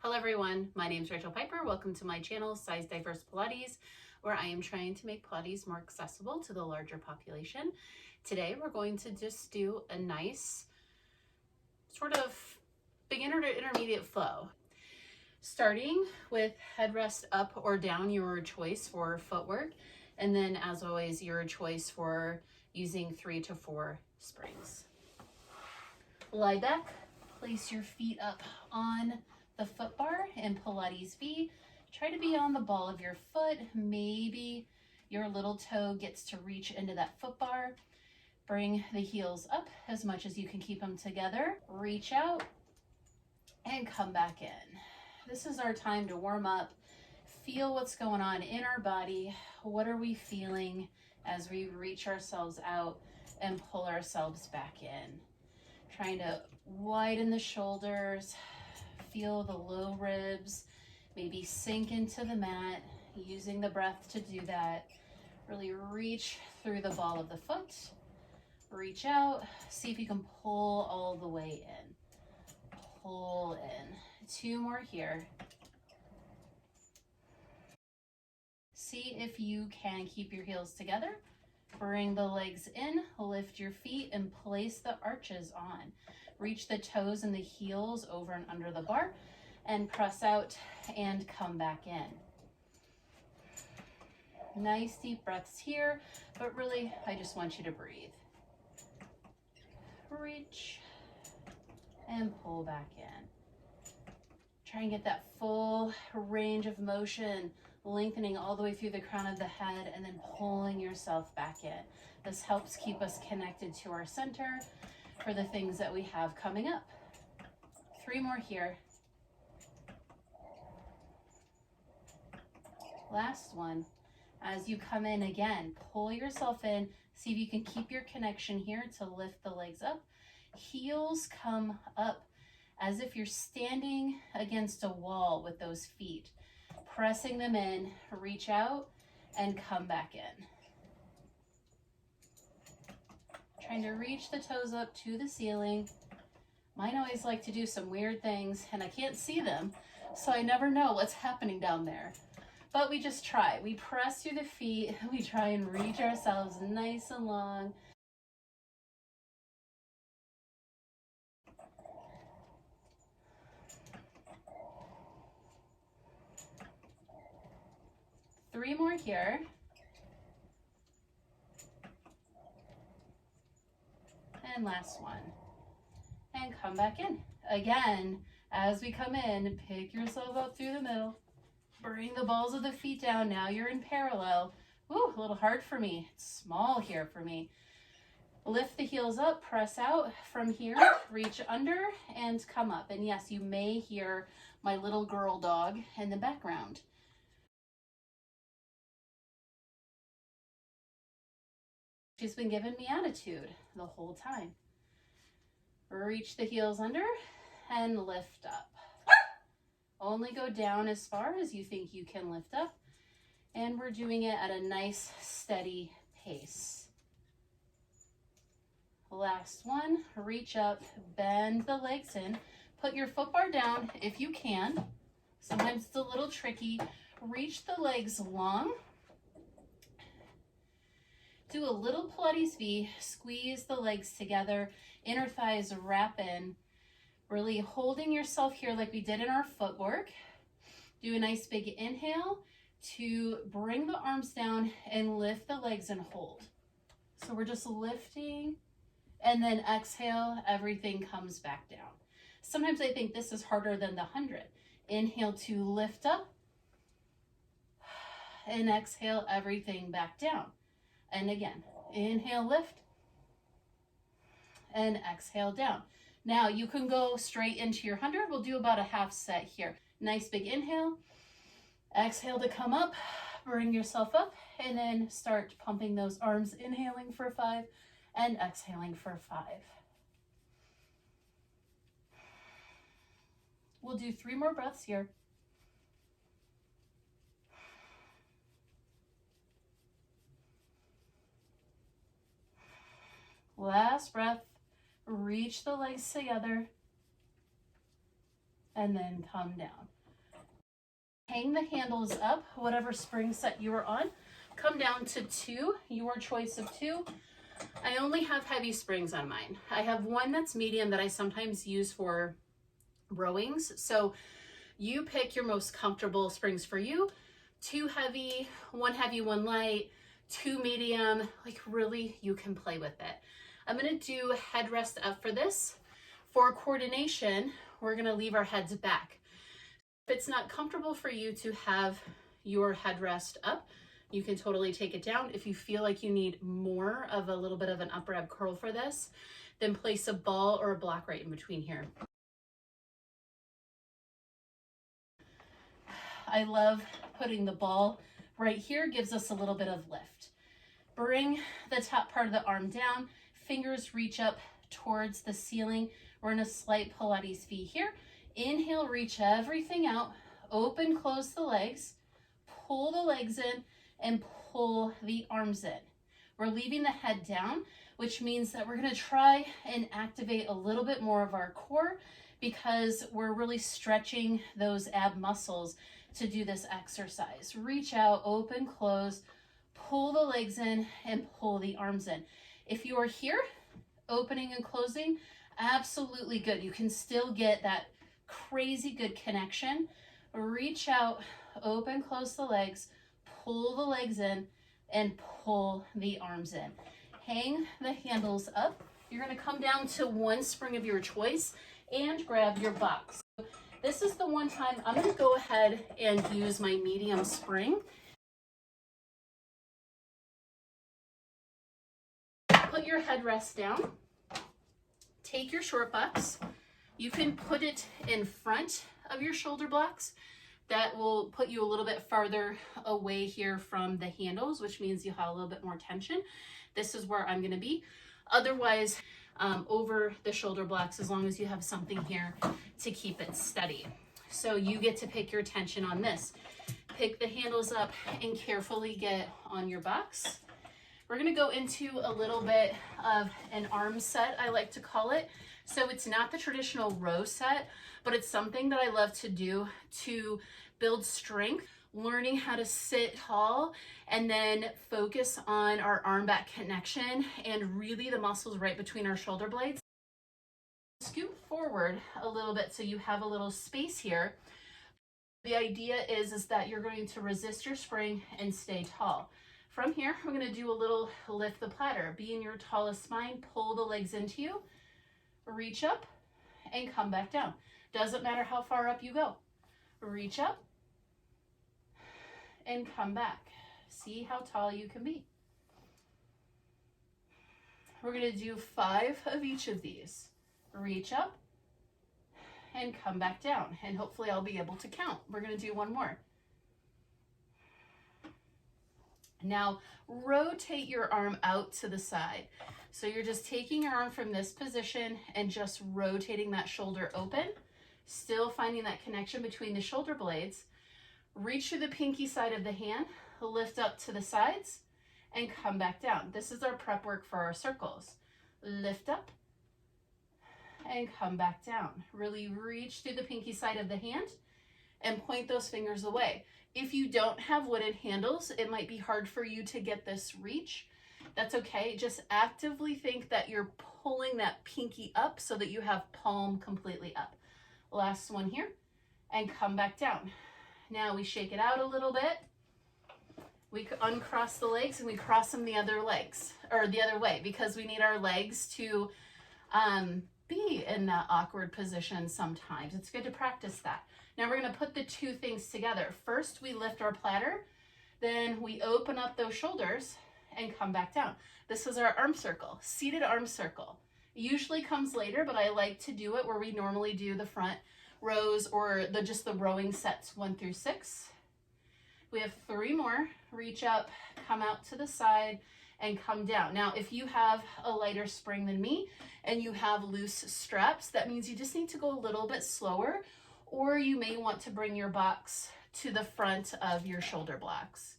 Hello everyone, my name is Rachel Piper. Welcome to my channel, Size Diverse Pilates, where I am trying to make Pilates more accessible to the larger population. Today we're going to just do a nice sort of beginner to intermediate flow. Starting with headrest up or down, your choice for footwork, and then as always, your choice for using 3 to 4 springs. Lie back, place your feet up on the foot bar in Pilates V. Try to be on the ball of your foot. Maybe your little toe gets to reach into that foot bar. Bring the heels up as much as you can keep them together. Reach out and come back in. This is our time to warm up, feel what's going on in our body. What are we feeling as we reach ourselves out and pull ourselves back in? Trying to widen the shoulders, feel the low ribs, maybe sink into the mat, using the breath to do that. Really reach through the ball of the foot, reach out, see if you can pull all the way in. Pull in. 2 more here. See if you can keep your heels together. Bring the legs in, lift your feet, and place the arches on. Reach the toes and the heels over and under the bar, and press out and come back in. Nice deep breaths here, but really, I just want you to breathe. Reach and pull back in. Try and get that full range of motion, lengthening all the way through the crown of the head and then pulling yourself back in. This helps keep us connected to our center for the things that we have coming up. 3 more here. Last one. As you come in again, pull yourself in. See if you can keep your connection here to lift the legs up. Heels come up as if you're standing against a wall with those feet. Pressing them in, reach out and come back in. Trying to reach the toes up to the ceiling. Mine always like to do some weird things and I can't see them, so I never know what's happening down there. But we just try. We press through the feet. We try and reach ourselves nice and long. Three more here. And last one. And come back in. Again, as we come in, pick yourself up through the middle. Bring the balls of the feet down. Now you're in parallel. Ooh, a little hard for me. It's small here for me. Lift the heels up, press out from here, reach under and come up. And yes, you may hear my little girl dog in the background. She's been giving me attitude the whole time. Reach the heels under and lift up. Only go down as far as you think you can lift up. And we're doing it at a nice, steady pace. Last one, reach up, bend the legs in. Put your foot bar down if you can. Sometimes it's a little tricky. Reach the legs long. Do a little Pilates V, squeeze the legs together, inner thighs wrap in, really holding yourself here like we did in our footwork. Do a nice big inhale to bring the arms down and lift the legs and hold. So we're just lifting and then exhale, everything comes back down. Sometimes I think this is harder than the 100. Inhale to lift up and exhale, everything back down. And again, inhale, lift, and exhale down. Now you can go straight into your 100. We'll do about a half set here. Nice big inhale, exhale to come up, bring yourself up, and then start pumping those arms, inhaling for 5 and exhaling for 5. We'll do 3 more breaths here. Last breath, reach the legs together. and then come down. Hang the handles up, whatever spring set you are on. Come down to 2, your choice of 2. I only have heavy springs on mine. I have one that's medium that I sometimes use for rowings. So you pick your most comfortable springs for you. 2 heavy, 1 heavy, 1 light, 2 medium, like really you can play with it. I'm gonna do headrest up for this. For coordination, we're gonna leave our heads back. If it's not comfortable for you to have your headrest up, you can totally take it down. If you feel like you need more of a little bit of an upper ab curl for this, then place a ball or a block right in between here. I love putting the ball right here, gives us a little bit of lift. Bring the top part of the arm down, fingers reach up towards the ceiling. We're in a slight Pilates V here. Inhale, reach everything out, open, close the legs, pull the legs in, and pull the arms in. We're leaving the head down, which means that we're gonna try and activate a little bit more of our core because we're really stretching those ab muscles to do this exercise. Reach out, open, close, pull the legs in, and pull the arms in. If you are here, opening and closing, absolutely good. You can still get that crazy good connection. Reach out, open, close the legs, pull the legs in, and pull the arms in. Hang the handles up. You're gonna come down to 1 spring of your choice and grab your box. This is the one time I'm gonna go ahead and use my medium spring. Put your headrest down. Take your short box. You can put it in front of your shoulder blocks. That will put you a little bit farther away here from the handles, which means you'll have a little bit more tension. This is where I'm gonna be. Otherwise, over the shoulder blocks, as long as you have something here to keep it steady. So you get to pick your tension on this. Pick the handles up and carefully get on your box. We're gonna go into a little bit of an arm set, I like to call it. So it's not the traditional row set, but it's something that I love to do to build strength, learning how to sit tall and then focus on our arm back connection and really the muscles right between our shoulder blades. Scoot forward a little bit so you have a little space here. The idea is that you're going to resist your spring and stay tall. From here, we're going to do a little lift the platter. Be in your tallest spine, pull the legs into you, reach up and come back down. Doesn't matter how far up you go. Reach up and come back. See how tall you can be. We're going to do 5 of each of these. Reach up and come back down. And hopefully I'll be able to count. We're going to do 1 more. Now rotate your arm out to the side. So you're just taking your arm from this position and just rotating that shoulder open, still finding that connection between the shoulder blades. Reach through the pinky side of the hand, lift up to the sides, and come back down. This is our prep work for our circles. Lift up and come back down. Really reach through the pinky side of the hand and point those fingers away. If you don't have wooden handles, it might be hard for you to get this reach. That's okay. Just actively think that you're pulling that pinky up so that you have palm completely up. Last one here, and come back down. Now we shake it out a little bit. We uncross the legs and we cross them the other legs, or the other way, because we need our legs to be in that awkward position sometimes. It's good to practice that. Now we're going to put the 2 things together. First, we lift our platter, then we open up those shoulders and come back down. This is our arm circle, seated arm circle. It usually comes later, but I like to do it where we normally do the front rows or just the rowing sets 1 through 6. We have 3 more. Reach up, come out to the side, and come down. Now, if you have a lighter spring than me and you have loose straps, that means you just need to go a little bit slower, or you may want to bring your box to the front of your shoulder blocks.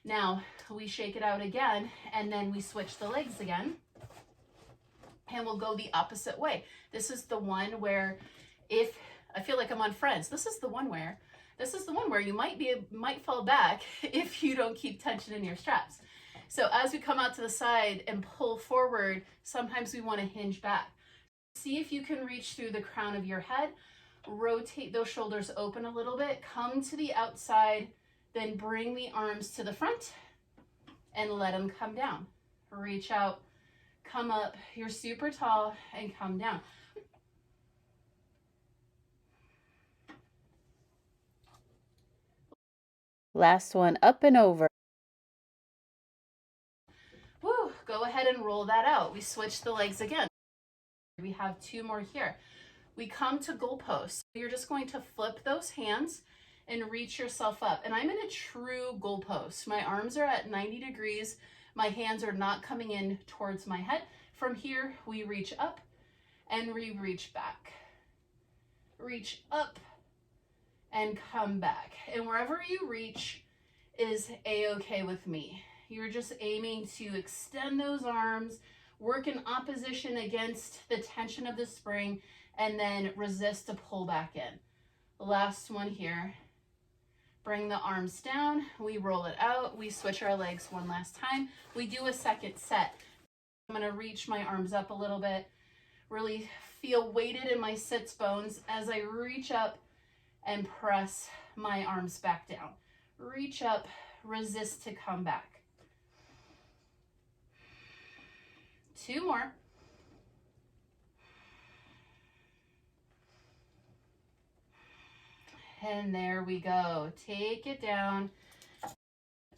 Now, we shake it out again, and then we switch the legs again, and we'll go the opposite way. This is the one where if I feel like I'm on Friends. This is the one where you might fall back if you don't keep tension in your straps. So as we come out to the side and pull forward, sometimes we want to hinge back. See if you can reach through the crown of your head, rotate those shoulders open a little bit, come to the outside, then bring the arms to the front and let them come down. Reach out, come up, you're super tall, and come down. Last one, up and over. Woo, go ahead and roll that out. We switch the legs again. We have 2 more here. We come to goalposts. You're just going to flip those hands and reach yourself up. And I'm in a true goalpost. My arms are at 90 degrees. My hands are not coming in towards my head. From here, we reach up and we reach back. Reach up and come back. And wherever you reach is a-okay with me. You're just aiming to extend those arms, work in opposition against the tension of the spring, and then resist to pull back in. Last one here. Bring the arms down, we roll it out, we switch our legs one last time. We do a second set. I'm gonna reach my arms up a little bit, really feel weighted in my sits bones as I reach up and press my arms back down. Reach up, resist to come back. 2 more. And there we go. Take it down.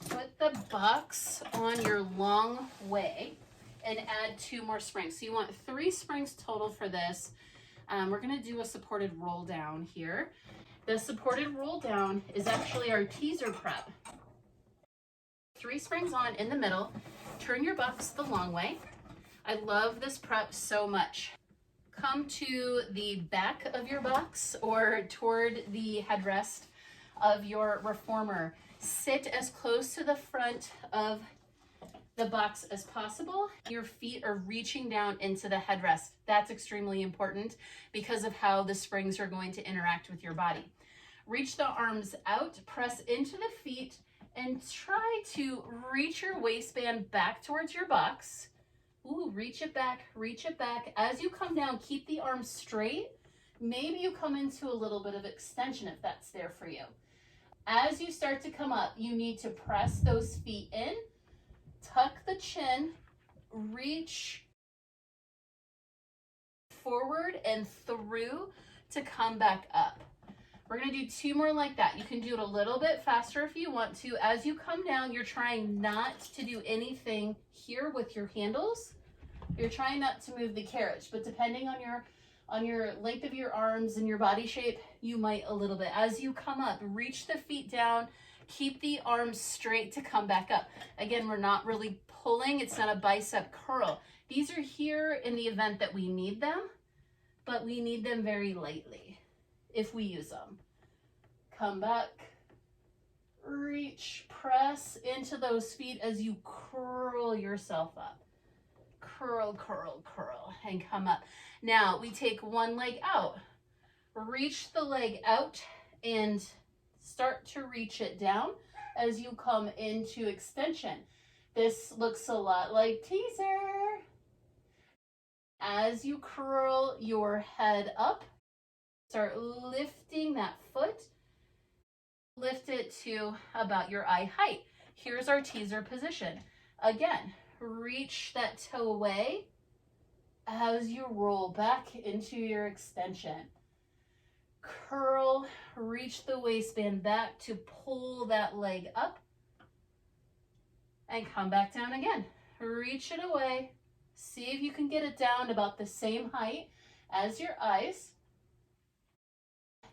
Put the box on your long way and add 2 more springs. So you want 3 springs total for this. We're going to do a supported roll down here. The supported roll down is actually our teaser prep. 3 springs on in the middle. Turn your box the long way. I love this prep so much. Come to the back of your box or toward the headrest of your reformer. Sit as close to the front of the box as possible. Your feet are reaching down into the headrest. That's extremely important because of how the springs are going to interact with your body. Reach the arms out, press into the feet, and try to reach your waistband back towards your box. Ooh, reach it back, reach it back. As you come down, keep the arms straight. Maybe you come into a little bit of extension if that's there for you. As you start to come up, you need to press those feet in, tuck the chin, reach forward and through to come back up. We're gonna do 2 more like that. You can do it a little bit faster if you want to. As you come down, you're trying not to do anything here with your handles. You're trying not to move the carriage, but depending on your length of your arms and your body shape, you might a little bit. As you come up, reach the feet down, keep the arms straight to come back up. Again, we're not really pulling, it's not a bicep curl. These are here in the event that we need them, but we need them very lightly if we use them. Come back, reach, press into those feet as you curl yourself up. Curl, curl, curl, and come up. Now we take 1 leg out. Reach the leg out and start to reach it down as you come into extension. This looks a lot like teaser. As you curl your head up, start lifting that foot. Lift it to about your eye height. Here's our teaser position. Again, reach that toe away as you roll back into your extension. Curl, reach the waistband back to pull that leg up and come back down again. Reach it away. See if you can get it down about the same height as your eyes.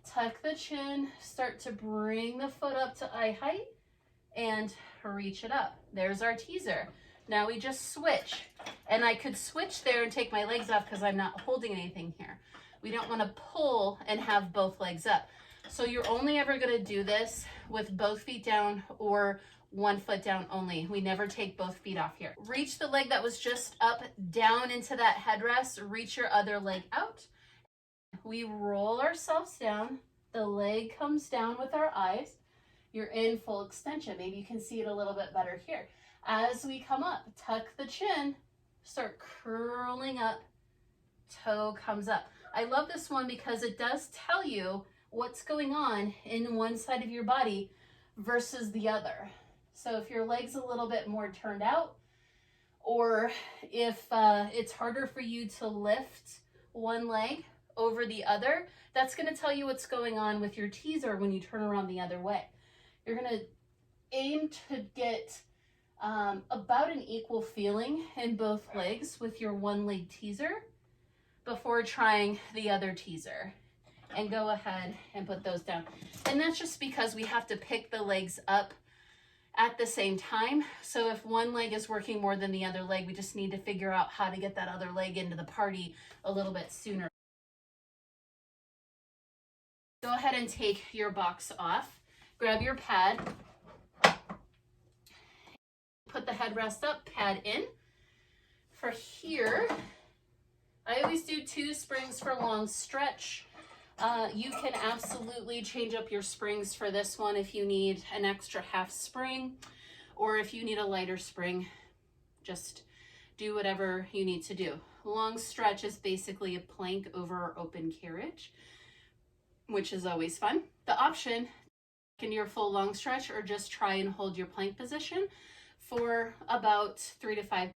Tuck the chin, start to bring the foot up to eye height and reach it up. There's our teaser. Now we just switch. And I could switch there and take my legs off because I'm not holding anything here. We don't want to pull and have both legs up. So you're only ever going to do this with both feet down or 1 foot down only. We never take both feet off here. Reach the leg that was just up, down into that headrest. Reach your other leg out. We roll ourselves down. The leg comes down with our eyes. You're in full extension. Maybe you can see it a little bit better here. As we come up, tuck the chin, start curling up, toe comes up. I love this one because it does tell you what's going on in one side of your body versus the other. So if your leg's a little bit more turned out, or if it's harder for you to lift one leg over the other, that's going to tell you what's going on with your teaser when you turn around the other way. You're going to aim to get about an equal feeling in both legs with your one leg teaser before trying the other teaser. And go ahead and put those down. And that's just because we have to pick the legs up at the same time. So if one leg is working more than the other leg, we just need to figure out how to get that other leg into the party a little bit sooner. Go ahead and take your box off. Grab your pad. Put the headrest up, pad in. For here, I always do 2 springs for long stretch. You can absolutely change up your springs for this one if you need an extra half spring, or if you need a lighter spring, just do whatever you need to do. Long stretch is basically a plank over open carriage, which is always fun. The option can do your full long stretch or just try and hold your plank position for about 3 to 5 minutes.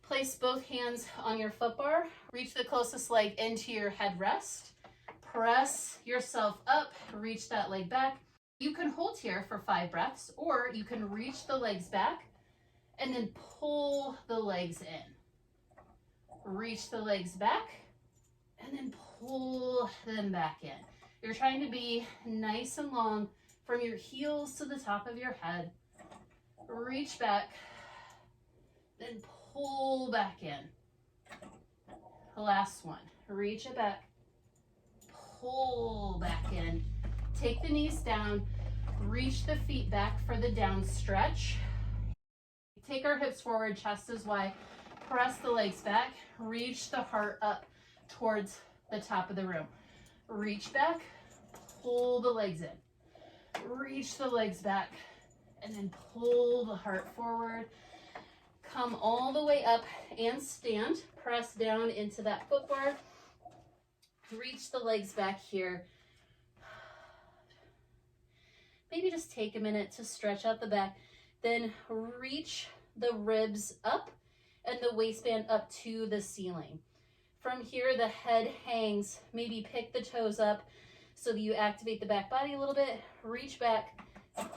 Place both hands on your foot bar. Reach the closest leg into your headrest. Press yourself up. Reach that leg back. You can hold here for 5 breaths, or you can reach the legs back and then pull the legs in. Reach the legs back and then pull them back in. You're trying to be nice and long from your heels to the top of your head. Reach back, then pull back in. Last one. Reach it back, pull back in. Take the knees down, reach the feet back for the down stretch. Take our hips forward, chest is wide. Press the legs back, reach the heart up towards the top of the room. Reach back, pull the legs in. Reach the legs back, and then pull the heart forward. Come all the way up and stand. Press down into that foot bar. Reach the legs back here. Maybe just take a minute to stretch out the back. Then reach the ribs up and the waistband up to the ceiling. From here, the head hangs. Maybe pick the toes up so that you activate the back body a little bit. Reach back,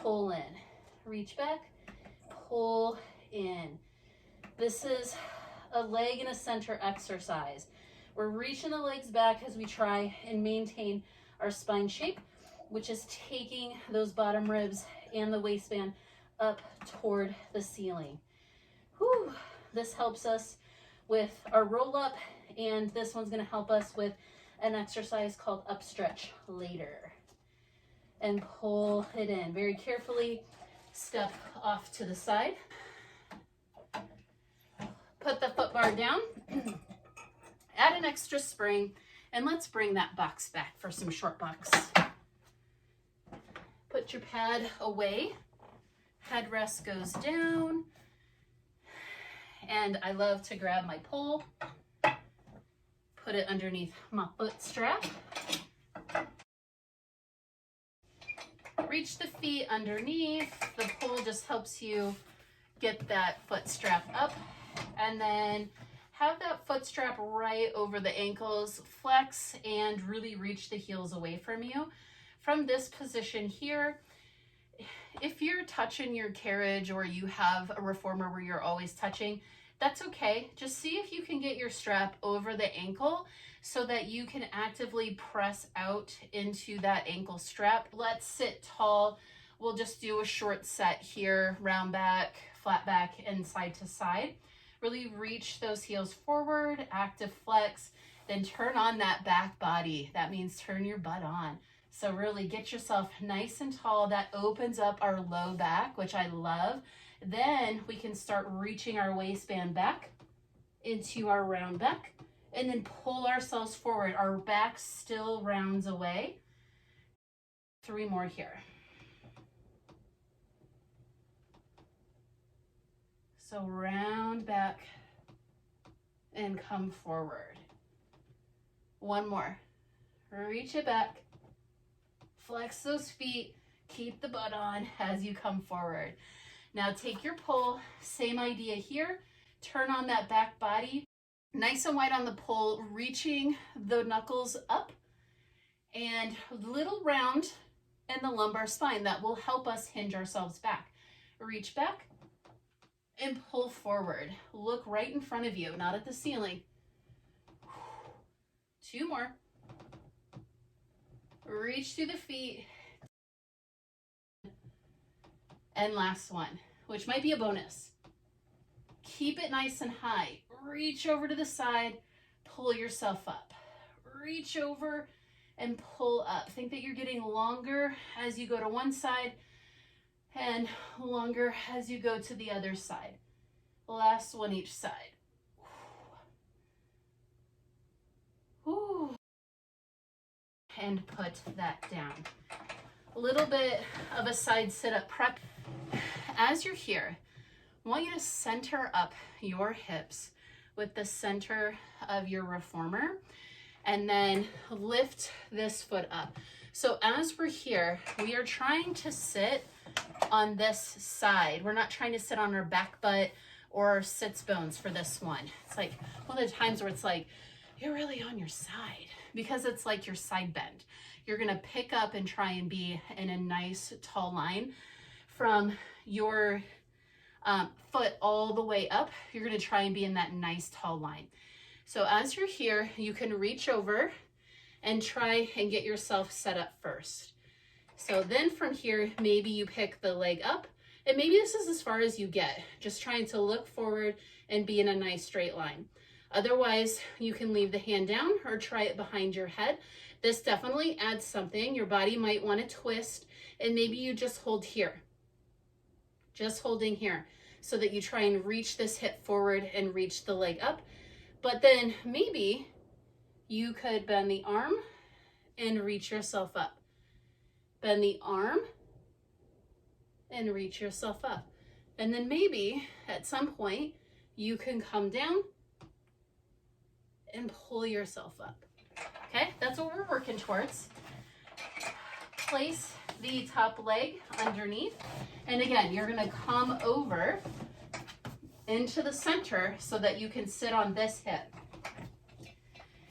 pull in. Reach back, pull in. This is a leg in a center exercise. We're reaching the legs back as we try and maintain our spine shape, which is taking those bottom ribs and the waistband up toward the ceiling. Whew. This helps us with our roll up, and this one's going to help us with an exercise called up stretch later. And pull it in very carefully. Step off to the side. Put the foot bar down. Add an extra spring, and let's bring that box back for some short box. Put your pad away. Headrest goes down. And I love to grab my pole, put it underneath my foot strap. Reach the feet underneath. The pole just helps you get that foot strap up, and then have that foot strap right over the ankles. Flex and really reach the heels away from you. From this position here, if you're touching your carriage or you have a reformer where you're always touching, that's okay. Just see if you can get your strap over the ankle so that you can actively press out into that ankle strap. Let's sit tall. We'll just do a short set here, round back, flat back, and side to side. Really reach those heels forward, active flex, then turn on that back body. That means turn your butt on. So really get yourself nice and tall. That opens up our low back, which I love. Then we can start reaching our waistband back into our round back and then pull ourselves forward. Our back still rounds away. 3 more here. So round back and come forward. 1 more. Reach it back. Flex those feet. Keep the butt on as you come forward. Now take your pull. Same idea here. Turn on that back body. Nice and wide on the pull, reaching the knuckles up and little round in the lumbar spine. That will help us hinge ourselves back. Reach back and pull forward. Look right in front of you, not at the ceiling. 2 more. Reach through the feet. And last one, which might be a bonus. Keep it nice and high. Reach over to the side, pull yourself up. Reach over and pull up. Think that you're getting longer as you go to one side and longer as you go to the other side. Last one each side. Whew. And put that down. A little bit of a side sit-up prep. As you're here, I want you to center up your hips with the center of your reformer and then lift this foot up. So as we're here, we are trying to sit on this side. We're not trying to sit on our back butt or our sits bones for this one. It's like one of the times where it's like, you're really on your side because it's like your side bend. You're gonna pick up and try and be in a nice tall line from your foot all the way up. You're gonna try and be in that nice tall line. So as you're here, you can reach over and try and get yourself set up first. So then from here, maybe you pick the leg up, and maybe this is as far as you get, just trying to look forward and be in a nice straight line. Otherwise, you can leave the hand down or try it behind your head. This definitely adds something. Your body might want to twist, and maybe you just hold here. Just holding here so that you try and reach this hip forward and reach the leg up. But then maybe you could bend the arm and reach yourself up. Bend the arm and reach yourself up. And then maybe at some point you can come down and pull yourself up. Okay, that's what we're working towards. Place the top leg underneath. And again, you're gonna come over into the center so that you can sit on this hip.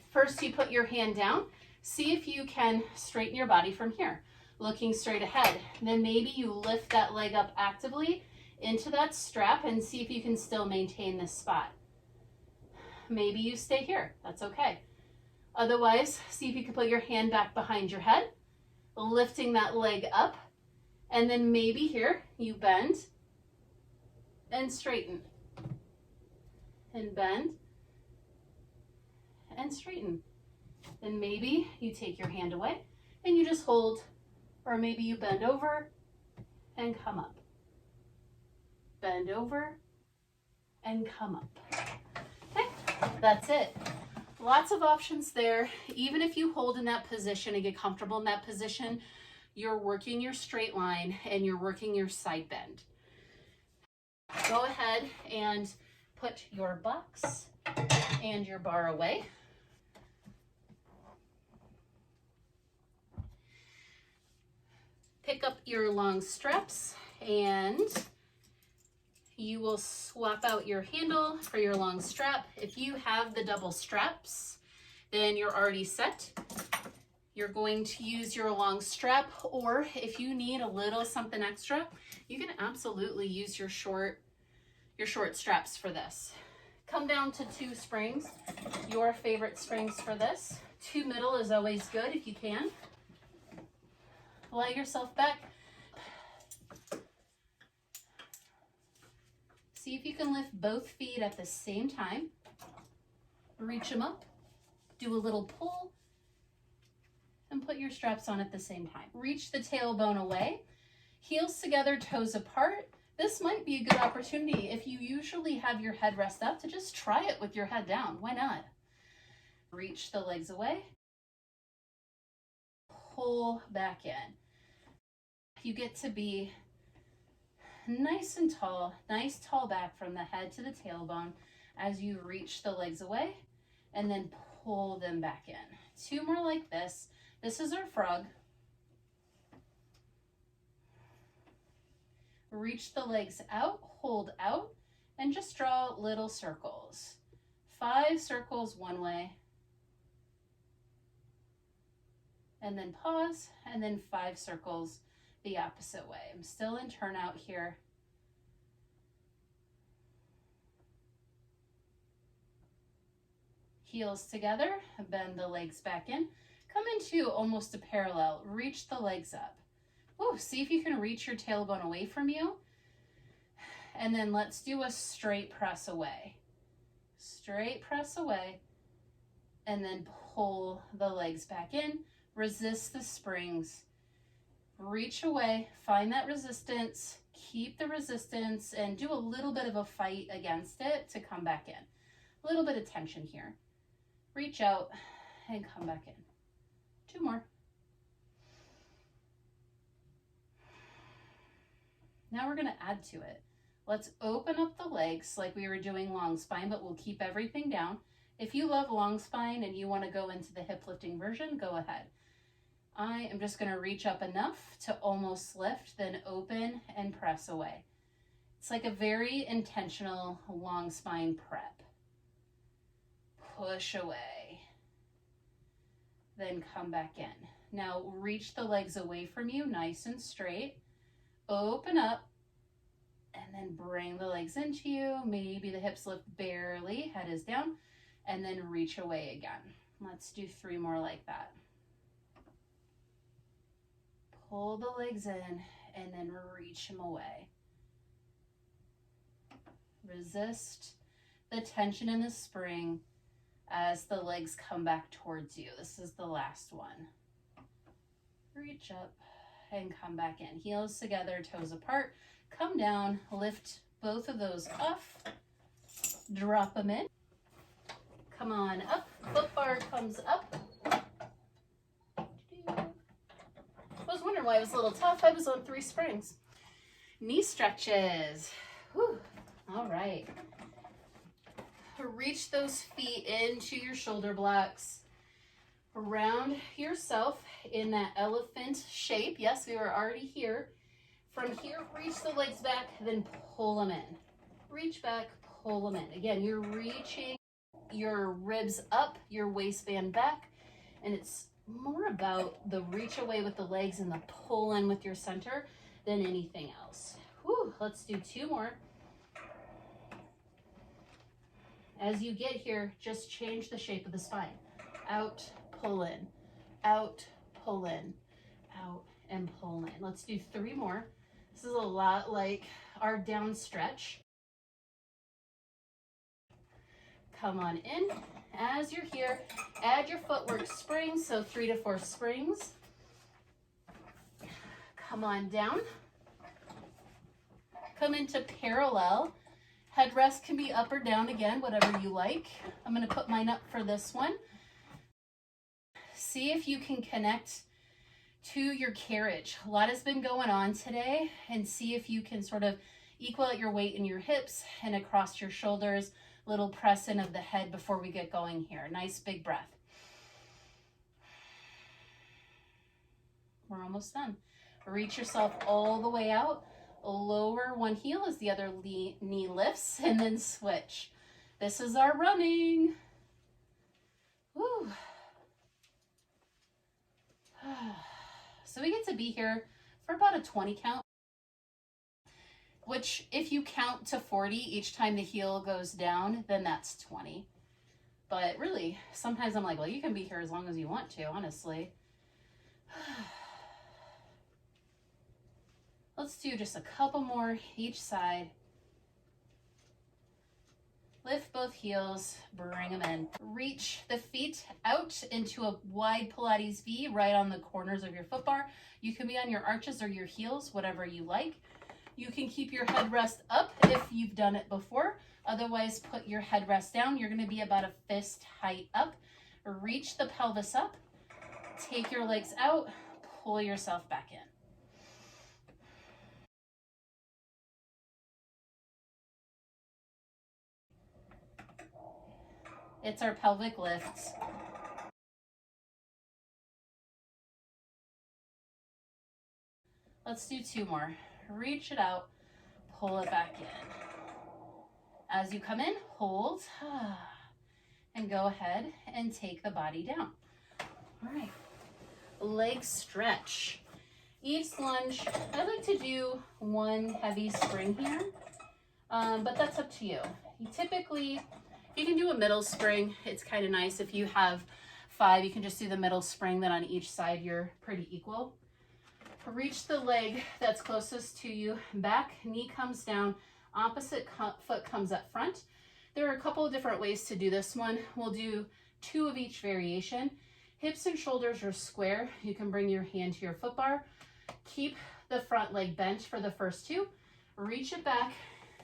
First, you put your hand down. See if you can straighten your body from here, looking straight ahead. Then maybe you lift that leg up actively into that strap and see if you can still maintain this spot. Maybe you stay here, that's okay. Otherwise, see if you can put your hand back behind your head, lifting that leg up, and then maybe here you bend and straighten, and bend and straighten. Then maybe you take your hand away and you just hold, or maybe you bend over and come up. Bend over and come up. Okay, that's it. Lots of options there. Even if you hold in that position and get comfortable in that position, you're working your straight line and you're working your side bend. Go ahead and put your box and your bar away. Pick up your long straps and you will swap out your handle for your long strap. If you have the double straps, then you're already set. You're going to use your long strap, or if you need a little something extra, you can absolutely use your short straps for this. Come down to 2 springs, your favorite springs for this. 2 middle is always good if you can. Lie yourself back. See if you can lift both feet at the same time. Reach them up, do a little pull, and put your straps on at the same time. Reach the tailbone away, heels together, toes apart. This might be a good opportunity if you usually have your head rest up to just try it with your head down. Why not? Reach the legs away. Pull back in. You get to be nice and tall, nice tall back from the head to the tailbone as you reach the legs away and then pull them back in. 2 more like this. This is our frog. Reach the legs out, hold out, and just draw little circles. 5 circles one way, and then pause, and then 5 circles the opposite way. I'm still in turnout here. Heels together, bend the legs back in. Come into almost a parallel. Reach the legs up. Woo, see if you can reach your tailbone away from you. And then let's do a straight press away. Straight press away. And then pull the legs back in. Resist the springs. Reach away, find that resistance, keep the resistance, and do a little bit of a fight against it to come back in. A little bit of tension here. Reach out and come back in. 2 more. Now we're going to add to it. Let's open up the legs like we were doing long spine, but we'll keep everything down. If you love long spine and you want to go into the hip lifting version, go ahead. I am just going to reach up enough to almost lift, then open and press away. It's like a very intentional long spine prep. Push away. Then come back in. Now reach the legs away from you, nice and straight. Open up, and then bring the legs into you. Maybe the hips lift barely, head is down, and then reach away again. Let's do 3 more like that. Pull the legs in and then reach them away. Resist the tension in the spring as the legs come back towards you. This is the last one. Reach up and come back in. Heels together, toes apart. Come down, lift both of those off. Drop them in. Come on up. Foot bar comes up. I was wondering why it was a little tough. I was on 3 springs. Knee stretches. Whew. All right. Reach those feet into your shoulder blocks. Round yourself in that elephant shape. Yes, we were already here. From here, reach the legs back, then pull them in. Reach back, pull them in. Again, you're reaching your ribs up, your waistband back, and it's more about the reach away with the legs and the pull in with your center than anything else. Whew, let's do 2 more. As you get here, just change the shape of the spine. Out, pull in, out, pull in, out, and pull in. Let's do 3 more. This is a lot like our down stretch. Come on in. As you're here, add your footwork springs, so 3 to 4 springs. Come on down. Come into parallel. Headrest can be up or down again, whatever you like. I'm going to put mine up for this one. See if you can connect to your carriage. A lot has been going on today, and see if you can sort of equal out your weight in your hips and across your shoulders. Little press in of the head before we get going here. Nice big breath. We're almost done. Reach yourself all the way out. Lower one heel as the other knee lifts, and then switch. This is our running. Woo. So we get to be here for about a 20 count, which if you count to 40 each time the heel goes down, then that's 20. But really, sometimes I'm like, well, you can be here as long as you want to, honestly. Let's do just a couple more each side. Lift both heels, bring them in. Reach the feet out into a wide Pilates V right on the corners of your foot bar. You can be on your arches or your heels, whatever you like. You can keep your headrest up if you've done it before. Otherwise, put your headrest down. You're going to be about a fist height up. Reach the pelvis up, take your legs out, pull yourself back in. It's our pelvic lifts. Let's do 2 more. Reach it out, pull it back in. As you come in, hold, and go ahead and take the body down. All right, leg stretch. Each lunge, I like to do 1 heavy spring here, but that's up to you. Typically, you can do a middle spring. It's kind of nice. If you have 5, you can just do the middle spring, then on each side you're pretty equal. Reach the leg that's closest to you back, knee comes down, opposite foot comes up front. There are a couple of different ways to do this one. We'll do 2 of each variation. Hips and shoulders are square. You can bring your hand to your foot bar. Keep the front leg bent for the first 2. Reach it back.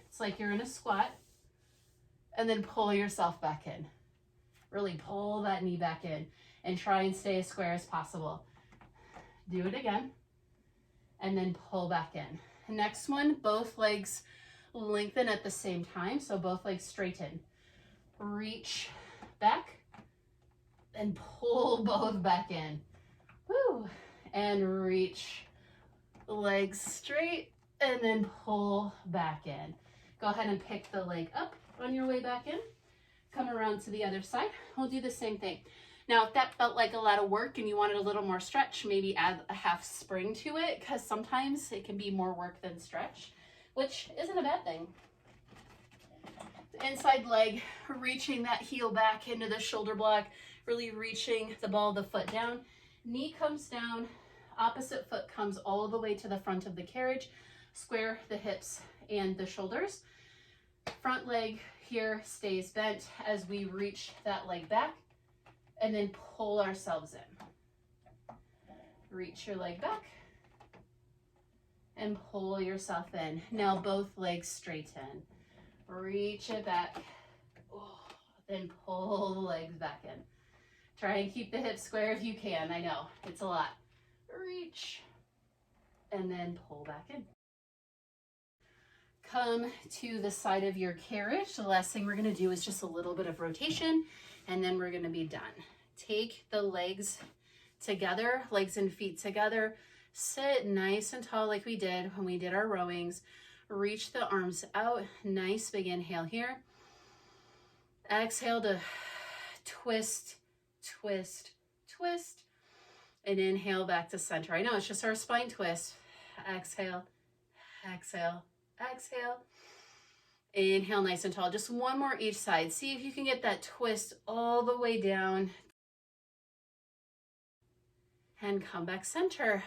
It's like you're in a squat. And then pull yourself back in. Really pull that knee back in and try and stay as square as possible. Do it again. And then pull back in. Next one, both legs lengthen at the same time, so both legs straighten. Reach back and pull both back in. Woo! And reach, legs straight, and then pull back in. Go ahead and pick the leg up on your way back in. Come around to the other side. We'll do the same thing. Now, if that felt like a lot of work and you wanted a little more stretch, maybe add a half spring to it, because sometimes it can be more work than stretch, which isn't a bad thing. The inside leg, reaching that heel back into the shoulder block, really reaching the ball of the foot down. Knee comes down, opposite foot comes all the way to the front of the carriage. Square the hips and the shoulders. Front leg here stays bent as we reach that leg back. And then pull ourselves in. Reach your leg back and pull yourself in. Now both legs straighten. Reach it back. Then pull the legs back in. Try and keep the hips square if you can. I know, it's a lot. Reach and then pull back in. Come to the side of your carriage. The last thing we're going to do is just a little bit of rotation, and then we're going to be done. Take the legs together, legs and feet together. Sit nice and tall like we did when we did our rowings. Reach the arms out. Nice big inhale here. Exhale to twist, twist, twist. And inhale back to center. I know it's just our spine twist. Exhale, exhale, exhale. Inhale nice and tall. Just 1 more each side. See if you can get that twist all the way down. And come back center.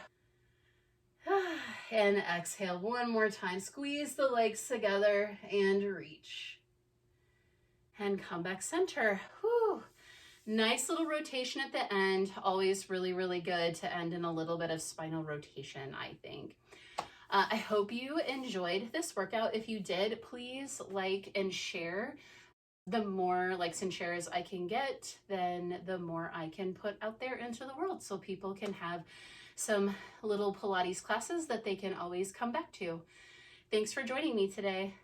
And exhale 1 more time. Squeeze the legs together and reach. And come back center. Whew. Nice little rotation at the end. Always really, really good to end in a little bit of spinal rotation, I think. I hope you enjoyed this workout. If you did, please like and share. The more likes and shares I can get, then the more I can put out there into the world so people can have some little Pilates classes that they can always come back to. Thanks for joining me today.